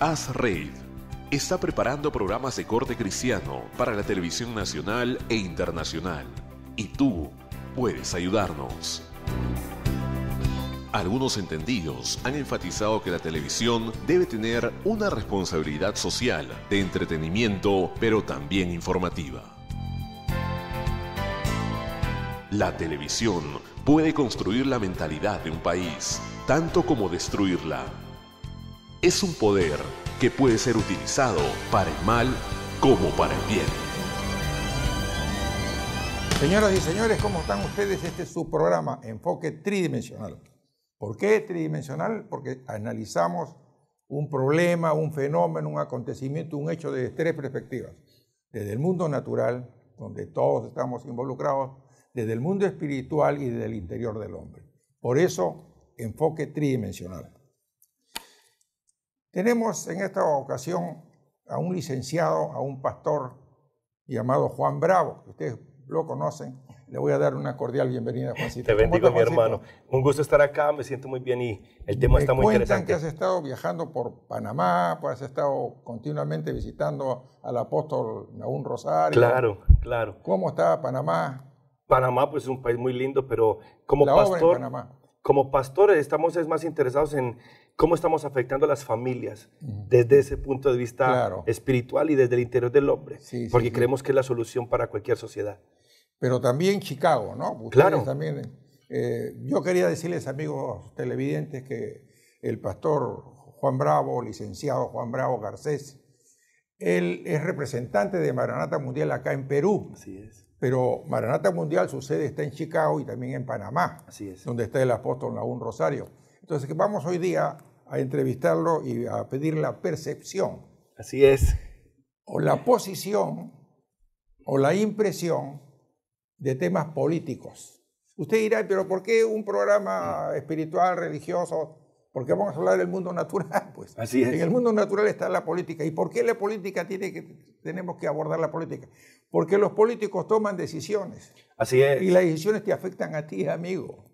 ASRAID está preparando programas de corte cristiano para la televisión nacional e internacional. Y tú puedes ayudarnos. Algunos entendidos han enfatizado que la televisión debe tener una responsabilidad social, de entretenimiento, pero también informativa. La televisión puede construir la mentalidad de un país, tanto como destruirla. Es un poder que puede ser utilizado para el mal como para el bien. Señoras y señores, ¿cómo están ustedes? Este es su programa, Enfoque Tridimensional. ¿Por qué tridimensional? Porque analizamos un problema, un fenómeno, un acontecimiento, un hecho desde tres perspectivas. Desde el mundo natural, donde todos estamos involucrados, desde el mundo espiritual y desde el interior del hombre. Por eso, enfoque tridimensional. Tenemos en esta ocasión a un licenciado, a un pastor llamado Juan Bravo, que ustedes lo conocen. Le voy a dar una cordial bienvenida, Juancito. Te bendigo, mi hermano. Un gusto estar acá, me siento muy bien y el tema está muy interesante. Me cuentan que has estado viajando por Panamá, pues has estado continuamente visitando al apóstol Nahum Rosario. Claro, claro. ¿Cómo está Panamá? Panamá pues es un país muy lindo, pero como pastor estamos más interesados en cómo estamos afectando a las familias desde ese punto de vista espiritual y desde el interior del hombre, porque creemos que es la solución para cualquier sociedad. Pero también Chicago, ¿no? Ustedes claro. También, yo quería decirles, amigos televidentes, que el pastor Juan Bravo, licenciado Juan Bravo Garcés, él es representante de Maranatha Mundial acá en Perú. Así es. Pero Maranatha Mundial, su sede está en Chicago y también en Panamá, así es, donde está el apóstol Nahum Rosario. Entonces vamos hoy día a entrevistarlo y a pedir la percepción. Así es. O la posición o la impresión de temas políticos. Usted dirá, pero ¿por qué un programa espiritual, religioso? ¿Por qué vamos a hablar del mundo natural? Pues así es. En el mundo natural está la política. ¿Y por qué la política tenemos que abordar la política? Porque los políticos toman decisiones. Así es. Y las decisiones te afectan a ti, amigo.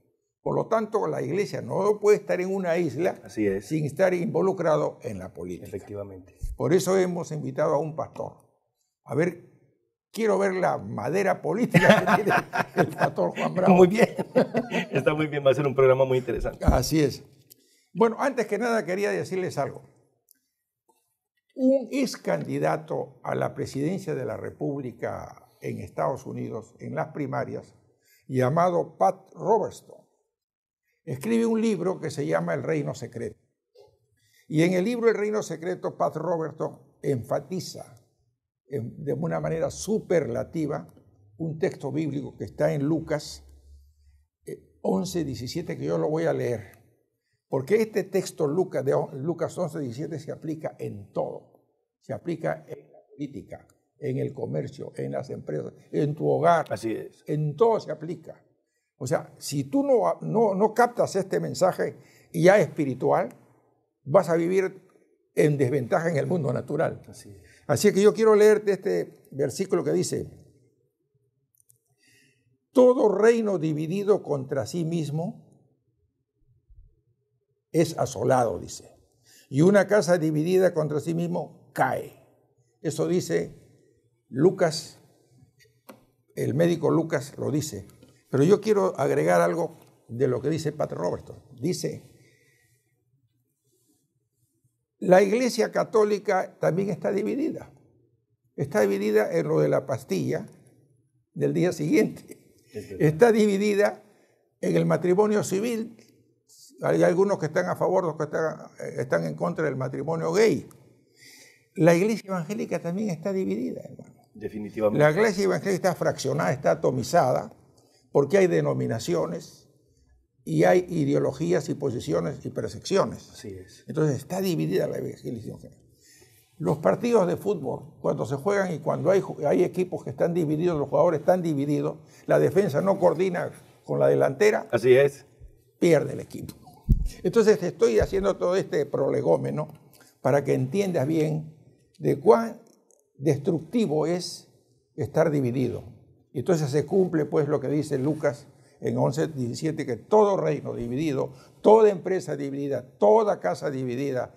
Por lo tanto, la iglesia no puede estar en una isla sin estar involucrado en la política. Efectivamente. Por eso hemos invitado a un pastor. A ver, quiero ver la madera política que tiene el pastor Juan Bravo. Muy bien. Está muy bien, va a ser un programa muy interesante. Así es. Bueno, antes que nada quería decirles algo. Un ex candidato a la presidencia de la República en Estados Unidos, en las primarias, llamado Pat Robertson, escribe un libro que se llama El Reino Secreto. Y en el libro El Reino Secreto, Pat Robertson enfatiza de una manera superlativa un texto bíblico que está en Lucas 11:17, que yo lo voy a leer. Porque este texto Lucas 11:17 se aplica en todo. Se aplica en la política, en el comercio, en las empresas, en tu hogar. Así es. En todo se aplica. O sea, si tú no captas este mensaje ya espiritual, vas a vivir en desventaja en el mundo natural. Así que yo quiero leerte este versículo que dice: todo reino dividido contra sí mismo es asolado, dice. Y una casa dividida contra sí mismo cae. Eso dice Lucas, el médico Lucas lo dice. Pero yo quiero agregar algo de lo que dice Pat Robertson. Dice, la Iglesia Católica también está dividida. Está dividida en lo de la pastilla del día siguiente. Está dividida en el matrimonio civil. Hay algunos que están a favor, otros que están en contra del matrimonio gay. La iglesia evangélica también está dividida, hermano. Definitivamente. La iglesia evangélica está fraccionada, está atomizada, porque hay denominaciones y hay ideologías y posiciones y percepciones. Así es. Entonces está dividida la iglesia evangélica. Los partidos de fútbol, cuando se juegan y cuando hay equipos que están divididos, los jugadores están divididos, la defensa no coordina con la delantera. Así es. Pierde el equipo. Entonces estoy haciendo todo este prolegómeno para que entiendas bien de cuán destructivo es estar dividido. Y entonces se cumple pues lo que dice Lucas en 11:17, que todo reino dividido, toda empresa dividida, toda casa dividida,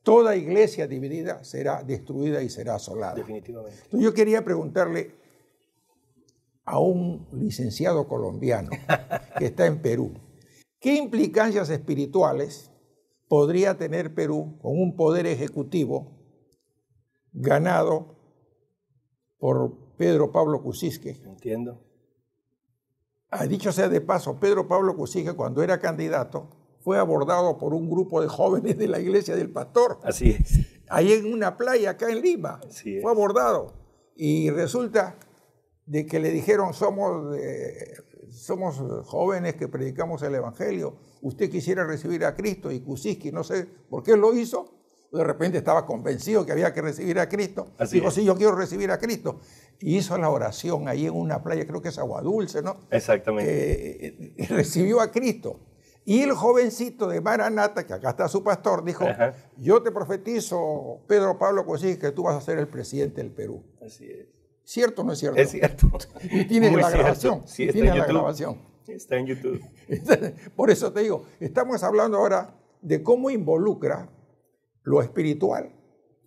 toda iglesia dividida será destruida y será asolada. Definitivamente. Entonces yo quería preguntarle a un licenciado colombiano que está en Perú, ¿qué implicancias espirituales podría tener Perú con un poder ejecutivo ganado por Pedro Pablo Kuczynski? Entiendo. Dicho sea de paso, Pedro Pablo Kuczynski, cuando era candidato, fue abordado por un grupo de jóvenes de la iglesia del pastor. Así es. Ahí en una playa acá en Lima. Así es. Fue abordado. Y resulta de que le dijeron, somos jóvenes que predicamos el evangelio. Usted quisiera recibir a Cristo. Y Kuczynski, no sé por qué lo hizo. De repente estaba convencido que había que recibir a Cristo. Así Dijo, es. sí, yo quiero recibir a Cristo. Y hizo la oración ahí en una playa, creo que es Agua Dulce, ¿no? Exactamente. Recibió a Cristo. Y el jovencito de Maranata, que acá está su pastor, dijo, Ajá. yo te profetizo, Pedro Pablo Kuczynski, que tú vas a ser el presidente del Perú. Así es. ¿Cierto o no es cierto? Es cierto. Y tienes Muy la cierto. grabación. Sí, está tienes en la YouTube. grabación. Está en YouTube. Por eso te digo, estamos hablando ahora de cómo involucra lo espiritual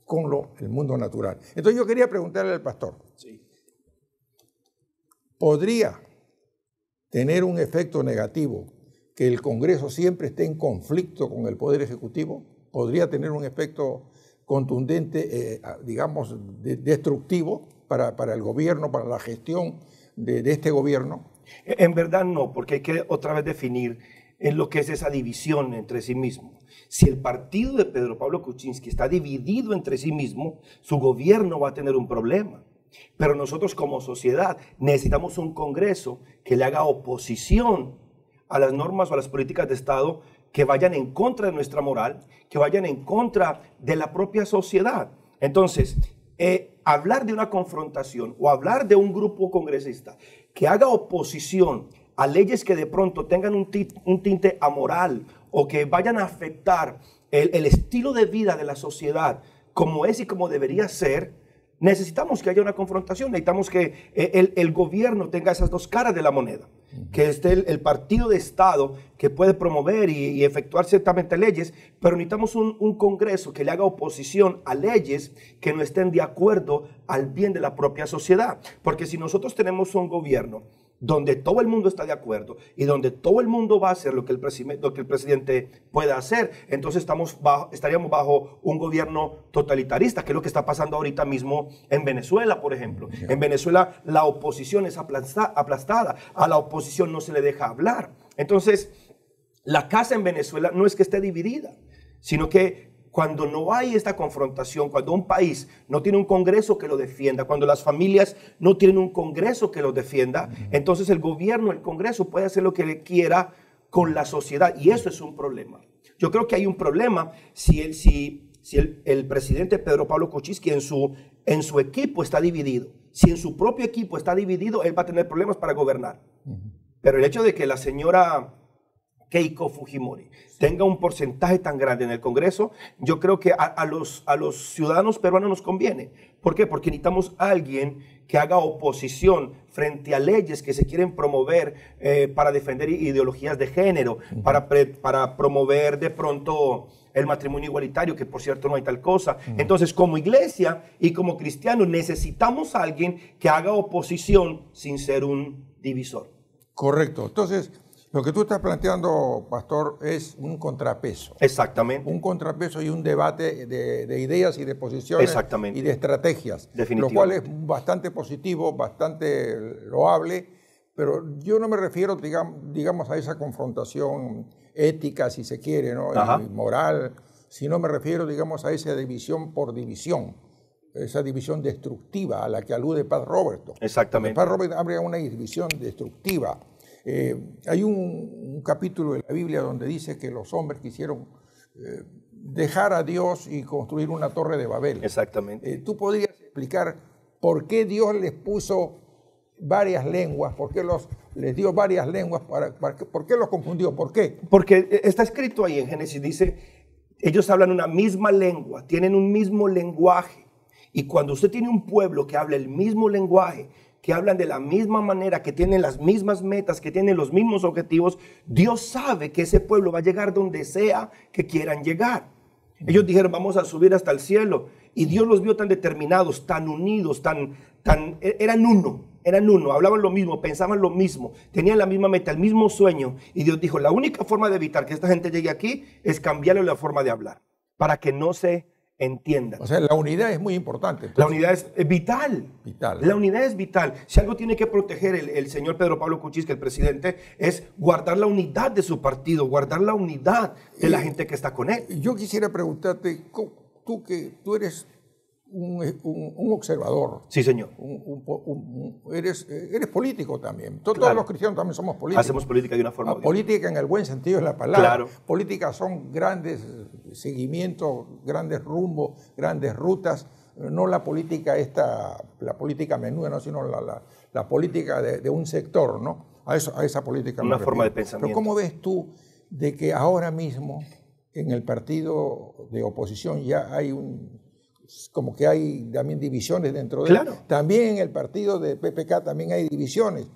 con el mundo natural. Entonces yo quería preguntarle al pastor, Sí. ¿podría tener un efecto negativo que el Congreso siempre esté en conflicto con el Poder Ejecutivo? ¿Podría tener un efecto contundente, digamos, destructivo para el gobierno, para la gestión de este gobierno? En verdad no, porque hay que otra vez definir en lo que es esa división entre sí mismo. Si el partido de Pedro Pablo Kuczynski está dividido entre sí mismo, su gobierno va a tener un problema. Pero nosotros como sociedad necesitamos un Congreso que le haga oposición a las normas o a las políticas de Estado que vayan en contra de nuestra moral, que vayan en contra de la propia sociedad. Entonces, hablar de una confrontación o hablar de un grupo congresista que haga oposición a leyes que de pronto tengan un tinte amoral o que vayan a afectar el estilo de vida de la sociedad como es y como debería ser, necesitamos que haya una confrontación, necesitamos que el gobierno tenga esas dos caras de la moneda, que esté el partido de Estado que puede promover y efectuar ciertamente leyes, pero necesitamos un Congreso que le haga oposición a leyes que no estén de acuerdo al bien de la propia sociedad, porque si nosotros tenemos un gobierno donde todo el mundo está de acuerdo y donde todo el mundo va a hacer lo que el presidente pueda hacer, entonces estaríamos bajo un gobierno totalitarista, que es lo que está pasando ahorita mismo en Venezuela, por ejemplo. En Venezuela la oposición es aplastada, a la oposición no se le deja hablar. Entonces, la casa en Venezuela no es que esté dividida, sino que cuando no hay esta confrontación, cuando un país no tiene un Congreso que lo defienda, cuando las familias no tienen un Congreso que los defienda, entonces el gobierno, el Congreso puede hacer lo que le quiera con la sociedad y eso es un problema. Yo creo que hay un problema si el presidente Pedro Pablo Kuczynski en su equipo está dividido. Si en su propio equipo está dividido, él va a tener problemas para gobernar. Pero el hecho de que la señora Keiko Fujimori tenga un porcentaje tan grande en el Congreso, yo creo que a los ciudadanos peruanos nos conviene. ¿Por qué? Porque necesitamos a alguien que haga oposición frente a leyes que se quieren promover para defender ideologías de género, para promover de pronto el matrimonio igualitario, que por cierto no hay tal cosa. Entonces, como iglesia y como cristianos, necesitamos a alguien que haga oposición sin ser un divisor. Correcto. Entonces, lo que tú estás planteando, pastor, es un contrapeso. Exactamente. Un contrapeso y un debate de ideas y de posiciones. Exactamente. Y de estrategias. Definitivamente. Lo cual es bastante positivo, bastante loable, pero yo no me refiero, digamos, a esa confrontación ética, si se quiere, ¿no? Y moral, sino me refiero, digamos, a esa división por división, esa división destructiva a la que alude Pat Robertson. Exactamente. Pat Robertson habla de una división destructiva. Hay un capítulo de la Biblia donde dice que los hombres quisieron dejar a Dios y construir una torre de Babel. Exactamente. ¿Tú podrías explicar por qué Dios les puso varias lenguas? ¿Por qué les dio varias lenguas? ¿Por qué los confundió? ¿Por qué? Porque está escrito ahí en Génesis, dice, ellos hablan una misma lengua, tienen un mismo lenguaje. Y cuando usted tiene un pueblo que habla el mismo lenguaje, que hablan de la misma manera, que tienen las mismas metas, que tienen los mismos objetivos, Dios sabe que ese pueblo va a llegar donde sea que quieran llegar. Ellos dijeron, vamos a subir hasta el cielo. Y Dios los vio tan determinados, tan unidos, eran uno, hablaban lo mismo, pensaban lo mismo, tenían la misma meta, el mismo sueño. Y Dios dijo, la única forma de evitar que esta gente llegue aquí es cambiarle la forma de hablar, para que no se entiendan. O sea, la unidad es muy importante. Entonces, la unidad es vital. La unidad es vital. Si algo tiene que proteger el señor Pedro Pablo Kuczynski, el presidente, es guardar la unidad de su partido, guardar la unidad de la gente que está con él. Yo quisiera preguntarte, tú eres un observador. Sí, señor. Eres político también. Todos los cristianos también somos políticos. Hacemos política de una forma. Política en el buen sentido de la palabra. Claro. Política son grandes seguimientos, grandes rumbos, grandes rutas. No la política la política menuda, ¿no? Sino la política de un sector, ¿no? A esa política. Una forma de pensamiento. Pero ¿cómo ves tú de que ahora mismo en el partido de oposición ya hay como que hay también divisiones dentro de él? También en el partido de PPK también hay divisiones.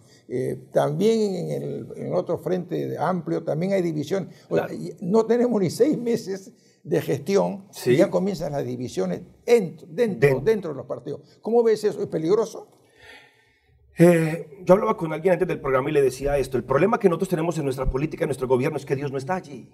También en el otro frente amplio también hay divisiones. Claro. No tenemos ni 6 meses de gestión y ya comienzan las divisiones dentro de los partidos. ¿Cómo ves eso? ¿Es peligroso? Yo hablaba con alguien antes del programa y le decía esto. El problema que nosotros tenemos en nuestra política, en nuestro gobierno, es que Dios no está allí.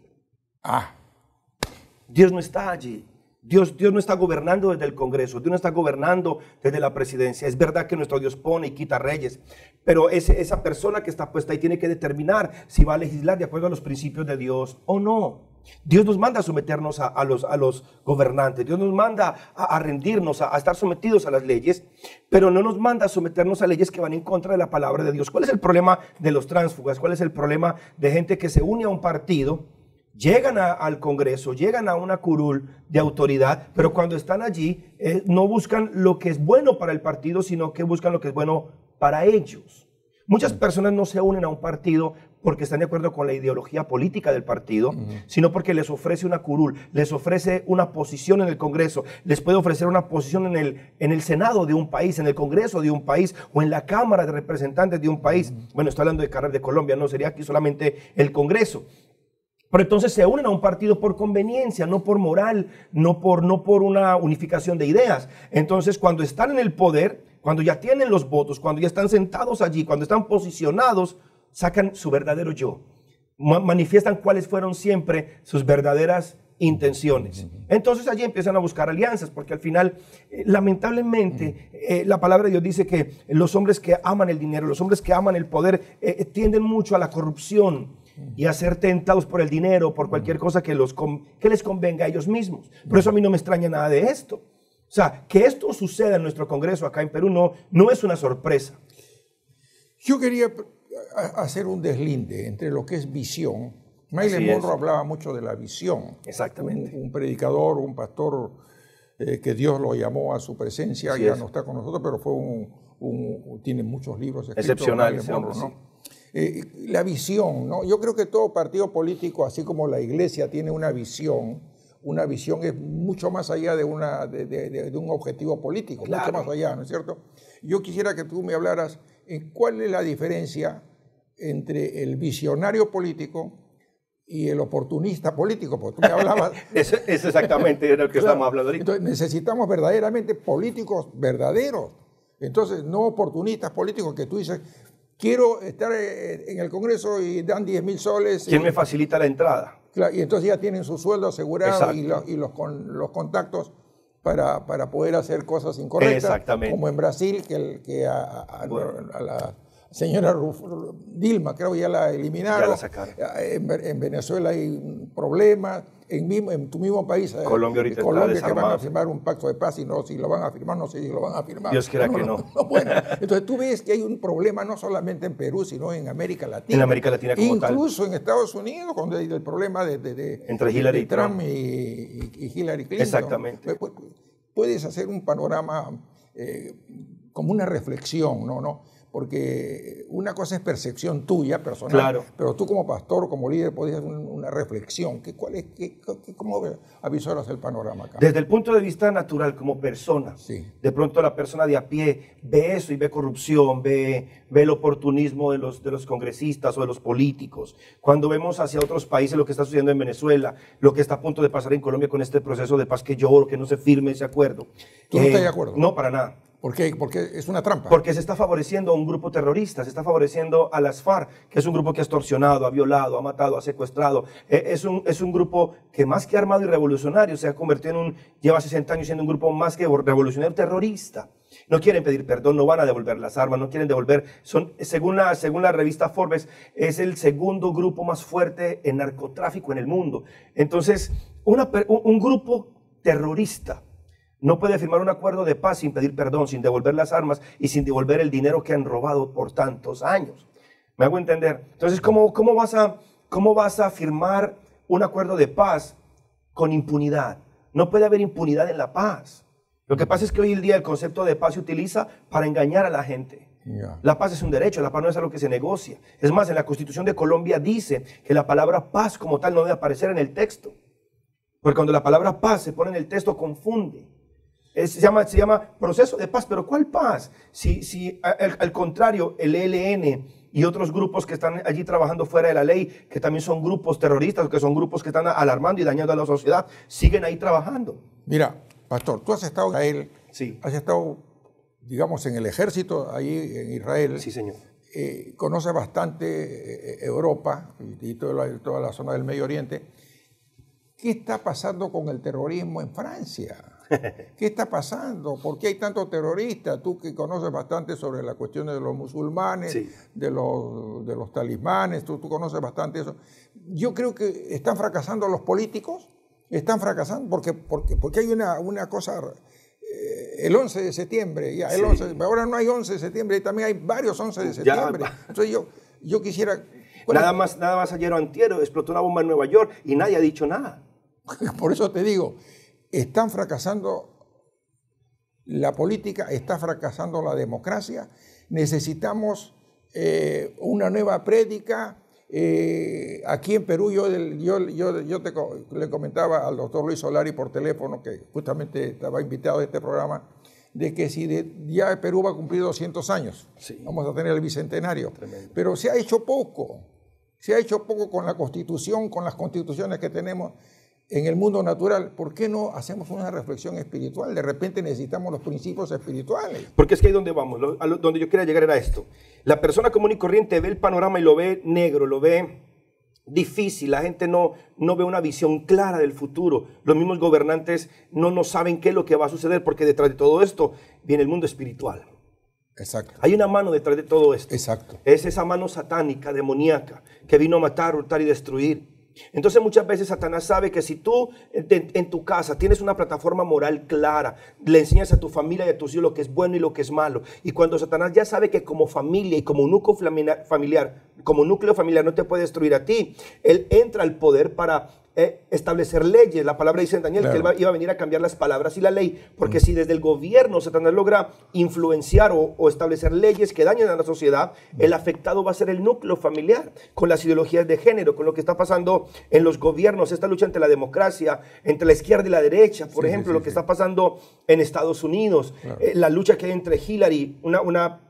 Dios no está allí. Dios no está gobernando desde el Congreso, Dios no está gobernando desde la presidencia. Es verdad que nuestro Dios pone y quita reyes, pero esa persona que está puesta ahí tiene que determinar si va a legislar de acuerdo a los principios de Dios o no. Dios nos manda a someternos a los gobernantes, Dios nos manda a rendirnos, a estar sometidos a las leyes, pero no nos manda a someternos a leyes que van en contra de la palabra de Dios. ¿Cuál es el problema de los tránsfugas? ¿Cuál es el problema de gente que se une a un partido? Llegan al Congreso, llegan a una curul de autoridad, pero cuando están allí no buscan lo que es bueno para el partido, sino que buscan lo que es bueno para ellos. Muchas personas no se unen a un partido porque están de acuerdo con la ideología política del partido, sino porque les ofrece una curul, les ofrece una posición en el Congreso, les puede ofrecer una posición en el Senado de un país, en el Congreso de un país o en la Cámara de Representantes de un país. Bueno, estoy hablando de Colombia, no sería aquí solamente el Congreso. Pero entonces se unen a un partido por conveniencia, no por moral, no por una unificación de ideas. Entonces, cuando están en el poder, cuando ya tienen los votos, cuando ya están sentados allí, cuando están posicionados, sacan su verdadero yo. Manifiestan cuáles fueron siempre sus verdaderas intenciones. Entonces allí empiezan a buscar alianzas, porque al final, lamentablemente, la palabra de Dios dice que los hombres que aman el dinero, los hombres que aman el poder, tienden mucho a la corrupción y a ser tentados por el dinero, por cualquier cosa que les convenga a ellos mismos. Por eso a mí no me extraña nada de esto. O sea, que esto suceda en nuestro Congreso acá en Perú no es una sorpresa. Yo quería hacer un deslinde entre lo que es visión. Marilyn Monroe hablaba mucho de la visión. Exactamente. Un predicador, un pastor que Dios lo llamó a su presencia, ya no está con nosotros, pero tiene muchos libros escritos. Excepcional, ¿no? La visión, ¿no? Yo creo que todo partido político, así como la iglesia tiene una visión es mucho más allá de un objetivo político, mucho más allá, ¿no es cierto? Yo quisiera que tú me hablaras en cuál es la diferencia entre el visionario político y el oportunista político, porque tú me hablabas... Eso es exactamente de lo que estamos hablando ahorita. Entonces necesitamos verdaderamente políticos verdaderos, entonces no oportunistas políticos que tú dices... Quiero estar en el Congreso y dan 10.000 soles. ¿Quién me facilita la entrada? Claro, y entonces ya tienen su sueldo asegurado y los contactos para poder hacer cosas incorrectas. Exactamente. Como en Brasil, que a la señora Dilma, creo que ya la eliminaron. Ya la sacaron. En Venezuela hay problemas. En tu mismo país, Colombia ahorita Colombia, que van a firmar un pacto de paz, y no si lo van a firmar, no sé si lo van a firmar. Dios quiera que no. Bueno, entonces tú ves que hay un problema no solamente en Perú, sino en América Latina. En América Latina como tal. Incluso en Estados Unidos, cuando hay el problema entre Hillary y Trump y Hillary Clinton. Exactamente. Puedes hacer un panorama como una reflexión, ¿no? porque una cosa es percepción tuya, personal, claro, pero tú como pastor, como líder, podías hacer una reflexión. ¿Cómo avisoras el panorama acá? Desde el punto de vista natural, como persona, sí. De pronto la persona de a pie ve eso y ve corrupción, ve el oportunismo de los congresistas o de los políticos. Cuando vemos hacia otros países lo que está sucediendo en Venezuela, lo que está a punto de pasar en Colombia con este proceso de paz que yo, que no se firme ese acuerdo. ¿Tú no estás de acuerdo? No, para nada. ¿Por qué? Porque es una trampa. Porque se está favoreciendo a un grupo terrorista, se está favoreciendo a las FARC, que es un grupo que ha extorsionado, ha violado, ha matado, ha secuestrado. Es un grupo que más que armado y revolucionario se ha convertido lleva 60 años siendo un grupo más que revolucionario terrorista. No quieren pedir perdón, no van a devolver las armas, no quieren devolver. Según la revista Forbes, es el segundo grupo más fuerte en narcotráfico en el mundo. Entonces, un grupo terrorista no puede firmar un acuerdo de paz sin pedir perdón, sin devolver las armas y sin devolver el dinero que han robado por tantos años. ¿Me hago entender? Entonces, ¿cómo vas a firmar un acuerdo de paz con impunidad? No puede haber impunidad en la paz. Lo que pasa es que hoy en día el concepto de paz se utiliza para engañar a la gente. Yeah. La paz es un derecho, la paz no es algo que se negocia. Es más, en la Constitución de Colombia dice que la palabra paz como tal no debe aparecer en el texto. Porque cuando la palabra paz se pone en el texto confunde. Se llama proceso de paz, pero ¿cuál paz? Si al contrario, el ELN y otros grupos que están allí trabajando fuera de la ley, que también son grupos terroristas, que son grupos que están alarmando y dañando a la sociedad, siguen ahí trabajando. Mira, pastor, tú has estado en Israel, sí. Has estado, digamos, en el ejército ahí en Israel. Sí, señor. Conoces bastante Europa y toda la zona del Medio Oriente. ¿Qué está pasando con el terrorismo en Francia? ¿Qué está pasando? ¿Por qué hay tantos terroristas? Tú que conoces bastante sobre la cuestión de los musulmanes, sí. de los talismanes, tú conoces bastante eso. Yo creo que están fracasando los políticos, están fracasando porque hay una cosa, el 11 de septiembre, ya, el 11, ahora no hay 11 de septiembre, también hay varios 11 de septiembre. Entonces yo quisiera... Nada más ayer o antier explotó una bomba en Nueva York y nadie ha dicho nada. Por eso te digo, están fracasando la política, está fracasando la democracia. Necesitamos una nueva prédica. Aquí en Perú le comentaba al doctor Luis Solari por teléfono, que justamente estaba invitado a este programa, de que ya Perú va a cumplir 200 años, sí. Vamos a tener el bicentenario. Tremendo. Pero se ha hecho poco con la Constitución, con las constituciones que tenemos en el mundo natural. ¿Por qué no hacemos una reflexión espiritual? De repente necesitamos los principios espirituales. Porque es que ahí donde vamos, donde yo quería llegar era esto. La persona común y corriente ve el panorama y lo ve negro, lo ve difícil. La gente no ve una visión clara del futuro. Los mismos gobernantes no saben qué es lo que va a suceder, porque detrás de todo esto viene el mundo espiritual. Exacto. Hay una mano detrás de todo esto. Exacto. Es esa mano satánica, demoníaca, que vino a matar, hurtar y destruir. Entonces muchas veces Satanás sabe que si tú en tu casa tienes una plataforma moral clara, le enseñas a tu familia y a tus hijos lo que es bueno y lo que es malo, y cuando Satanás ya sabe que como familia y como núcleo familiar no te puede destruir a ti, él entra al poder para establecer leyes. La palabra dice en Daniel, claro, que él iba a venir a cambiar las palabras y la ley, porque si desde el gobierno Satanás logra influenciar o establecer leyes que dañen a la sociedad, el afectado va a ser el núcleo familiar, con las ideologías de género, con lo que está pasando en los gobiernos, esta lucha entre la democracia, entre la izquierda y la derecha, por ejemplo, lo que está pasando en Estados Unidos, claro, la lucha que hay entre Hillary, una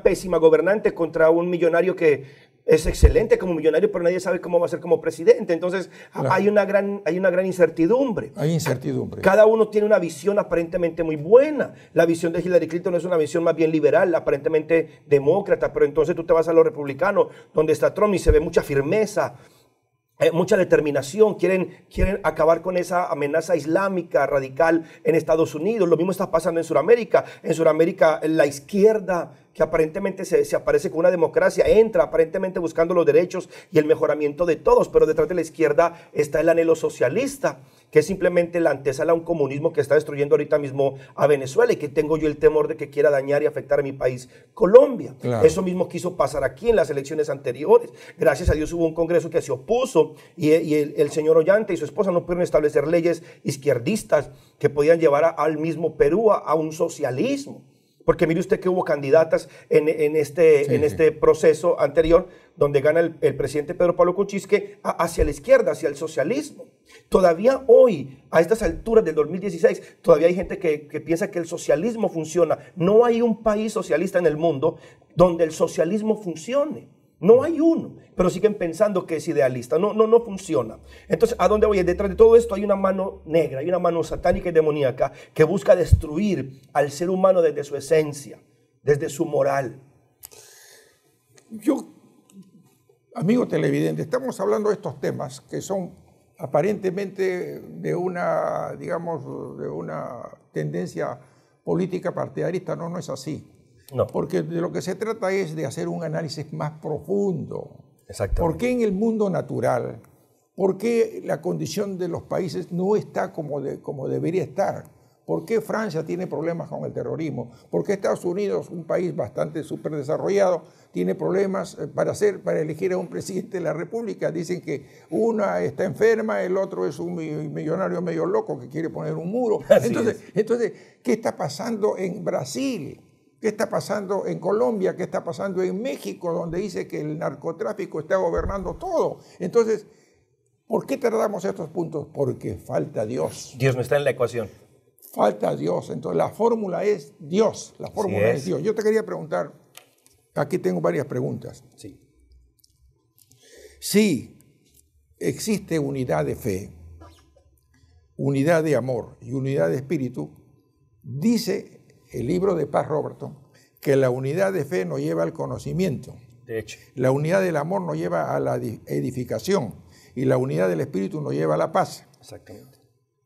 pésima gobernante contra un millonario que es excelente como millonario, pero nadie sabe cómo va a ser como presidente. Entonces, claro, hay una gran incertidumbre. Hay incertidumbre. Cada uno tiene una visión aparentemente muy buena. La visión de Hillary Clinton es una visión más bien liberal, aparentemente demócrata, pero entonces tú te vas a los republicanos, donde está Trump y se ve mucha firmeza, mucha determinación, quieren acabar con esa amenaza islámica radical en Estados Unidos. Lo mismo está pasando en Sudamérica. En Sudamérica, la izquierda, que aparentemente se aparece con una democracia, entra aparentemente buscando los derechos y el mejoramiento de todos, pero detrás de la izquierda está el anhelo socialista, que es simplemente la antesala a un comunismo que está destruyendo ahorita mismo a Venezuela y que tengo yo el temor de que quiera dañar y afectar a mi país, Colombia. Claro. Eso mismo quiso pasar aquí en las elecciones anteriores. Gracias a Dios hubo un congreso que se opuso y el señor Ollanta y su esposa no pudieron establecer leyes izquierdistas que podían llevar al mismo Perú a un socialismo. Porque mire usted que hubo candidatas en este proceso anterior donde gana el presidente Pedro Pablo Kuczynski hacia la izquierda, hacia el socialismo. Todavía hoy, a estas alturas del 2016, todavía hay gente que piensa que el socialismo funciona. No hay un país socialista en el mundo donde el socialismo funcione. No hay uno, pero siguen pensando que es idealista. No funciona. Entonces, ¿a dónde voy? Detrás de todo esto hay una mano negra, hay una mano satánica y demoníaca que busca destruir al ser humano desde su esencia, desde su moral. Yo, amigo televidente, estamos hablando de estos temas que son aparentemente de una, digamos, de una tendencia política partidarista. No es así. No. Porque de lo que se trata es de hacer un análisis más profundo. Exactamente. ¿Por qué en el mundo natural, por qué la condición de los países no está como debería estar? ¿Por qué Francia tiene problemas con el terrorismo? ¿Por qué Estados Unidos, un país bastante superdesarrollado, tiene problemas para elegir a un presidente de la República? Dicen que una está enferma, el otro es un millonario medio loco que quiere poner un muro. Entonces, ¿qué está pasando en Brasil? ¿Qué está pasando en Colombia? ¿Qué está pasando en México, donde dice que el narcotráfico está gobernando todo? Entonces, ¿por qué tratamos estos puntos? Porque falta Dios. Dios no está en la ecuación. Falta Dios. Entonces, la fórmula es Dios. La fórmula es Dios. Yo te quería preguntar, aquí tengo varias preguntas. Sí. Si existe unidad de fe, unidad de amor y unidad de espíritu, dice el libro de Pat Robertson que la unidad de fe nos lleva al conocimiento. De hecho. La unidad del amor nos lleva a la edificación y la unidad del espíritu nos lleva a la paz. Exactamente.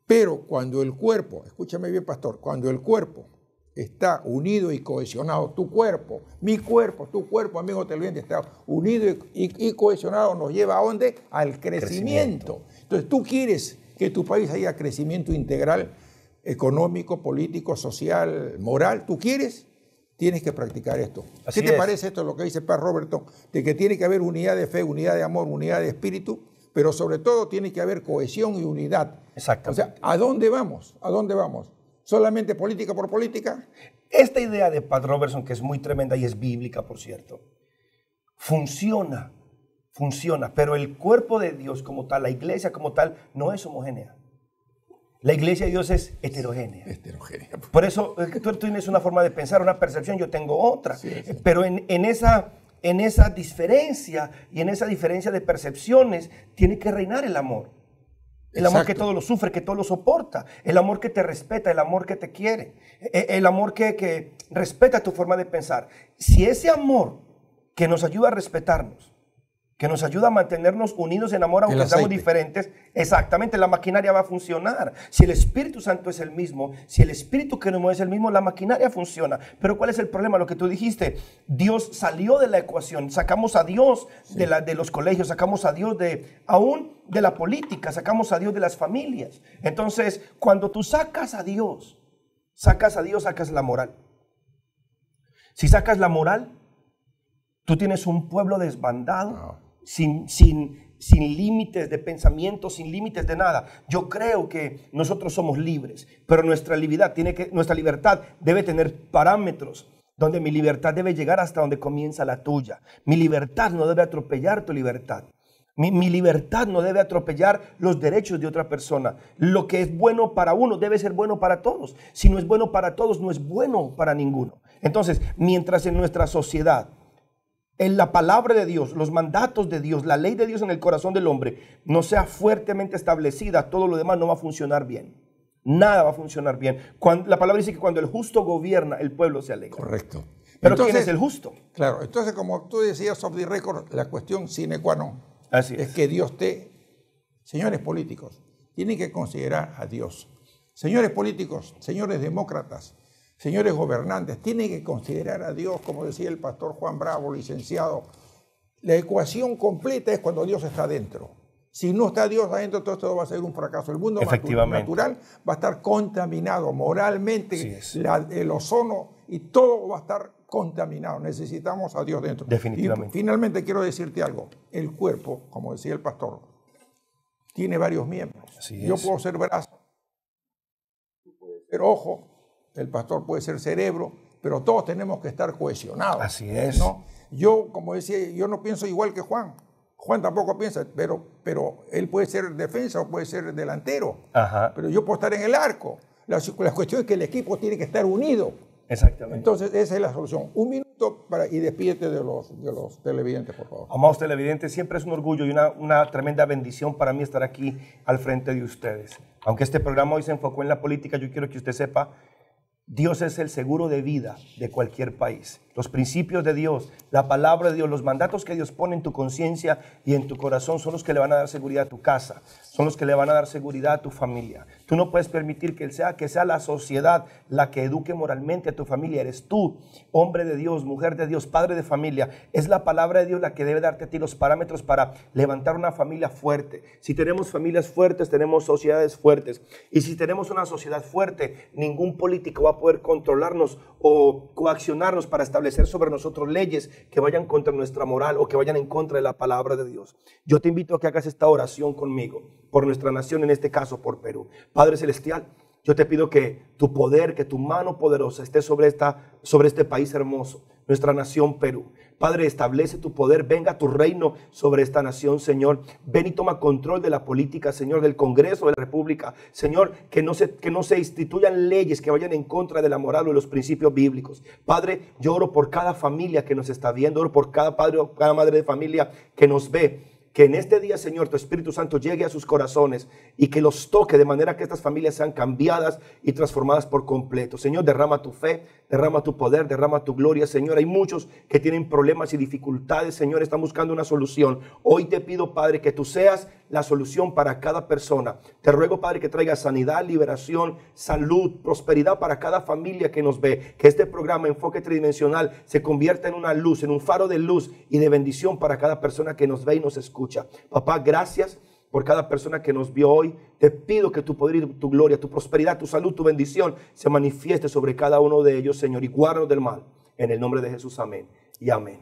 Pero cuando el cuerpo, escúchame bien, pastor, cuando el cuerpo está unido y cohesionado, tu cuerpo, mi cuerpo, tu cuerpo, amigo televidente, está unido y cohesionado, nos lleva ¿a dónde? Al crecimiento. Entonces, tú quieres que tu país haya crecimiento integral, económico, político, social, moral. ¿Tú quieres? Tienes que practicar esto. ¿Qué te parece esto, lo que dice Pat Robertson? De que tiene que haber unidad de fe, unidad de amor, unidad de espíritu, pero sobre todo tiene que haber cohesión y unidad. Exacto. O sea, ¿a dónde vamos? ¿A dónde vamos? ¿Solamente política por política? Esta idea de Pat Robertson, que es muy tremenda y es bíblica, por cierto, funciona, pero el cuerpo de Dios como tal, la iglesia como tal, no es homogénea. La iglesia de Dios es heterogénea. Por eso tú tienes una forma de pensar, una percepción, yo tengo otra. Sí. Pero en esa diferencia y en esa diferencia de percepciones tiene que reinar el amor. El amor que todo lo sufre, que todo lo soporta. El amor que te respeta, el amor que te quiere. El amor que respeta tu forma de pensar. Si ese amor que nos ayuda a respetarnos, que nos ayuda a mantenernos unidos en amor, aunque seamos diferentes, exactamente, la maquinaria va a funcionar. Si el Espíritu Santo es el mismo, si el Espíritu que nos mueve es el mismo, la maquinaria funciona. Pero ¿cuál es el problema? Lo que tú dijiste, Dios salió de la ecuación, sacamos a Dios de los colegios, sacamos a Dios aún de la política, sacamos a Dios de las familias. Entonces, cuando tú sacas a Dios, sacas la moral. Si sacas la moral, tú tienes un pueblo desbandado, sin límites de pensamiento, sin límites de nada. Yo creo que nosotros somos libres, pero nuestra libertad debe tener parámetros, donde mi libertad debe llegar hasta donde comienza la tuya. Mi libertad no debe atropellar tu libertad. Mi libertad no debe atropellar los derechos de otra persona. Lo que es bueno para uno debe ser bueno para todos. Si no es bueno para todos, no es bueno para ninguno. Entonces, mientras en nuestra sociedad, en la palabra de Dios, los mandatos de Dios, la ley de Dios en el corazón del hombre no sea fuertemente establecida, todo lo demás no va a funcionar bien. Nada va a funcionar bien. La palabra dice que cuando el justo gobierna, el pueblo se alegra. Correcto. Pero entonces, ¿quién es el justo? Claro, entonces como tú decías off the record, la cuestión sine qua non es que Dios señores políticos, tienen que considerar a Dios. Señores políticos, señores demócratas, señores gobernantes, tienen que considerar a Dios, como decía el pastor Juan Bravo, licenciado. La ecuación completa es cuando Dios está adentro. Si no está Dios adentro, todo esto va a ser un fracaso. El mundo natural va a estar contaminado moralmente, el ozono y todo va a estar contaminado. Necesitamos a Dios dentro. Definitivamente. Y finalmente quiero decirte algo. El cuerpo, como decía el pastor, tiene varios miembros. Yo puedo ser brazo, tú puedes ser ojo, el pastor puede ser cerebro, pero todos tenemos que estar cohesionados. Así es. ¿no? Yo, como decía, yo no pienso igual que Juan. Juan tampoco piensa, pero él puede ser defensa o puede ser delantero. Ajá. Pero yo puedo estar en el arco. La cuestión es que el equipo tiene que estar unido. Exactamente. Entonces, esa es la solución. Un minuto y despídete de los televidentes, por favor. Amados televidentes, siempre es un orgullo y una tremenda bendición para mí estar aquí al frente de ustedes. Aunque este programa hoy se enfocó en la política, yo quiero que usted sepa, Dios es el seguro de vida de cualquier país. Los principios de Dios, la palabra de Dios, los mandatos que Dios pone en tu conciencia y en tu corazón son los que le van a dar seguridad a tu casa, son los que le van a dar seguridad a tu familia. Tú no puedes permitir que sea la sociedad la que eduque moralmente a tu familia. Eres tú, hombre de Dios, mujer de Dios, padre de familia. Es la palabra de Dios la que debe darte a ti los parámetros para levantar una familia fuerte. Si tenemos familias fuertes, tenemos sociedades fuertes. Y si tenemos una sociedad fuerte, ningún político va a poder controlarnos o coaccionarnos para establecer sobre nosotros leyes que vayan contra nuestra moral o que vayan en contra de la palabra de Dios. Yo te invito a que hagas esta oración conmigo por nuestra nación, en este caso por Perú. Padre Celestial, yo te pido que tu poder, que tu mano poderosa esté sobre este país hermoso, nuestra nación Perú. Padre, establece tu poder, venga tu reino sobre esta nación, Señor. Ven y toma control de la política, Señor, del Congreso de la República. Señor, que no se instituyan leyes que vayan en contra de la moral o de los principios bíblicos. Padre, yo oro por cada familia que nos está viendo, oro por cada padre o cada madre de familia que nos ve. Que en este día, Señor, tu Espíritu Santo llegue a sus corazones y que los toque de manera que estas familias sean cambiadas y transformadas por completo. Señor, derrama tu fe, derrama tu poder, derrama tu gloria. Señor, hay muchos que tienen problemas y dificultades. Señor, están buscando una solución. Hoy te pido, Padre, que tú seas la solución para cada persona. Te ruego, Padre, que traiga sanidad, liberación, salud, prosperidad para cada familia que nos ve. Que este programa Enfoque Tridimensional se convierta en una luz, en un faro de luz y de bendición para cada persona que nos ve y nos escucha. Papá, gracias por cada persona que nos vio hoy. Te pido que tu poder y tu gloria, tu prosperidad, tu salud, tu bendición se manifieste sobre cada uno de ellos, Señor, y guárdanos del mal. En el nombre de Jesús, amén y amén.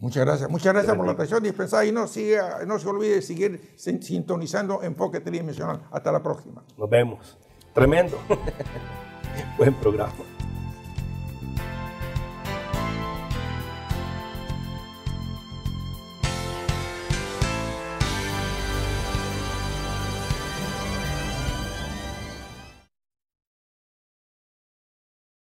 Muchas gracias por la atención dispensada y no se olvide de seguir sintonizando Enfoque Tridimensional. Hasta la próxima. Nos vemos. Tremendo. Buen programa.